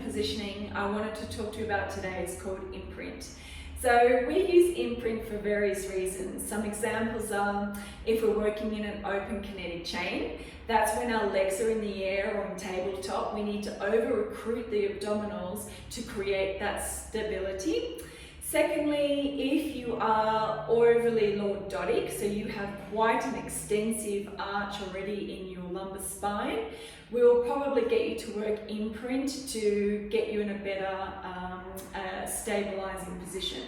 positioning I wanted to talk to you about today is called Imprint. So we use Imprint for various reasons. Some examples are if we're working in an open kinetic chain, that's when our legs are in the air or on tabletop. We need to over-recruit the abdominals to create that stability. Secondly, if you are overly lordotic, so you have quite an extensive arch already in your lumbar spine, we'll probably get you to work Imprint to get you in a better stabilizing position.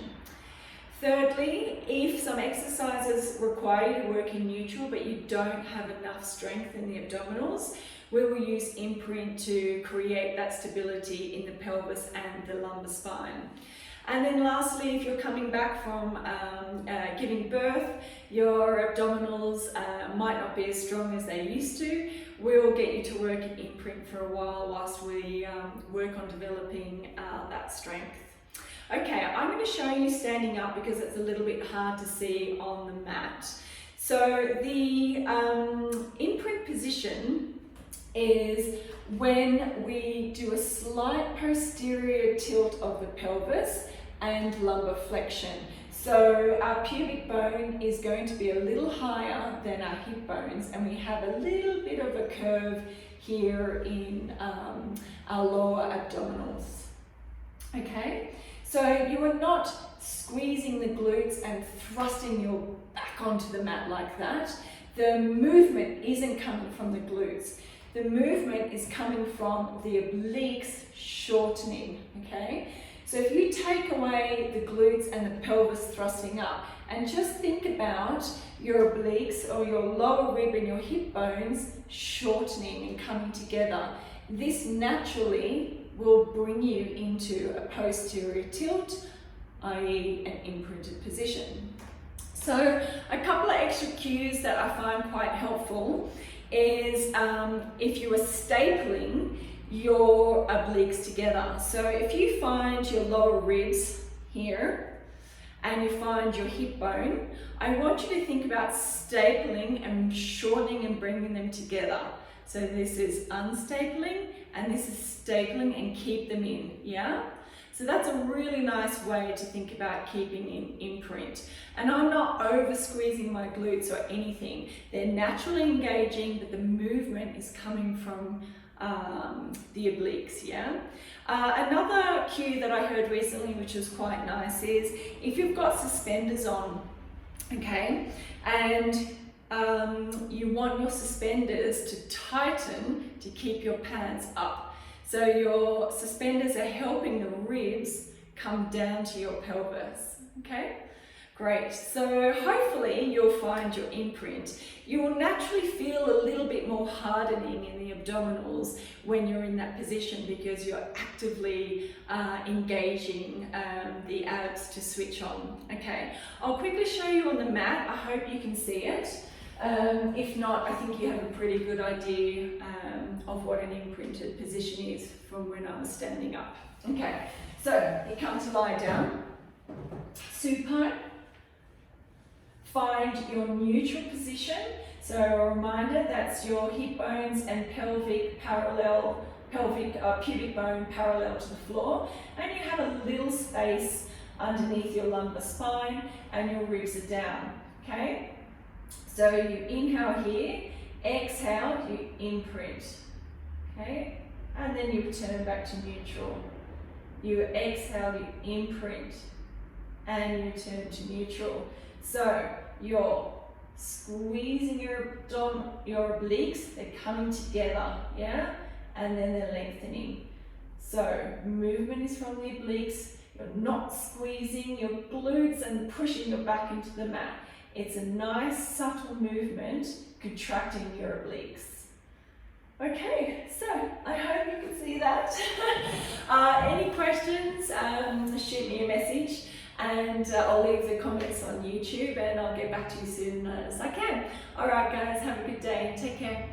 Thirdly, if some exercises require you to work in neutral but you don't have enough strength in the abdominals, we will use Imprint to create that stability in the pelvis and the lumbar spine. And then lastly, if you're coming back from giving birth, your abdominals might not be as strong as they used to, we'll get you to work in Imprint for a while whilst we work on developing that strength. Okay, I'm going to show you standing up because it's a little bit hard to see on the mat. So the Imprint position is when we do a slight posterior tilt of the pelvis and lumbar flexion. So our pubic bone is going to be a little higher than our hip bones, and we have a little bit of a curve here in our lower abdominals. Okay, so you are not squeezing the glutes and thrusting your back onto the mat like that. The movement isn't coming from the glutes. The movement is coming from the obliques shortening, okay? So if you take away the glutes and the pelvis thrusting up and just think about your obliques or your lower rib and your hip bones shortening and coming together, this naturally will bring you into a posterior tilt, i.e. an imprinted position. So a couple of extra cues that I find quite helpful is if you are stapling your obliques together. So if you find your lower ribs here and you find your hip bone, I want you to think about stapling and shortening and bringing them together. So this is unstapling and this is stapling and keep them in, yeah? So that's a really nice way to think about keeping in Imprint. And I'm not over squeezing my glutes or anything. They're naturally engaging, but the movement is coming from the obliques, yeah? Another cue that I heard recently, which was quite nice, is if you've got suspenders on, okay, and you want your suspenders to tighten to keep your pants up. So your suspenders are helping the ribs come down to your pelvis, okay? Great, so hopefully you'll find your Imprint. You will naturally feel a little bit more hardening in the abdominals when you're in that position because you're actively engaging the abs to switch on. Okay, I'll quickly show you on the mat. I hope you can see it. If not, I think you have a pretty good idea of what an imprinted position is from when I was standing up. Okay, so you come to lie down, supine, find your neutral position. So a reminder, that's your hip bones and pubic bone parallel to the floor, and you have a little space underneath your lumbar spine and your ribs are down, okay? So you inhale here, exhale, you imprint, okay? And then you return back to neutral. You exhale, you imprint, and you return to neutral. So you're squeezing your obliques, they're coming together, yeah? And then they're lengthening. So movement is from the obliques, you're not squeezing your glutes and pushing your back into the mat. It's a nice subtle movement, contracting your obliques. Okay, so I hope you can see that. Any questions, shoot me a message and I'll leave the comments on YouTube and I'll get back to you as soon as I can. Alright guys, have a good day and take care.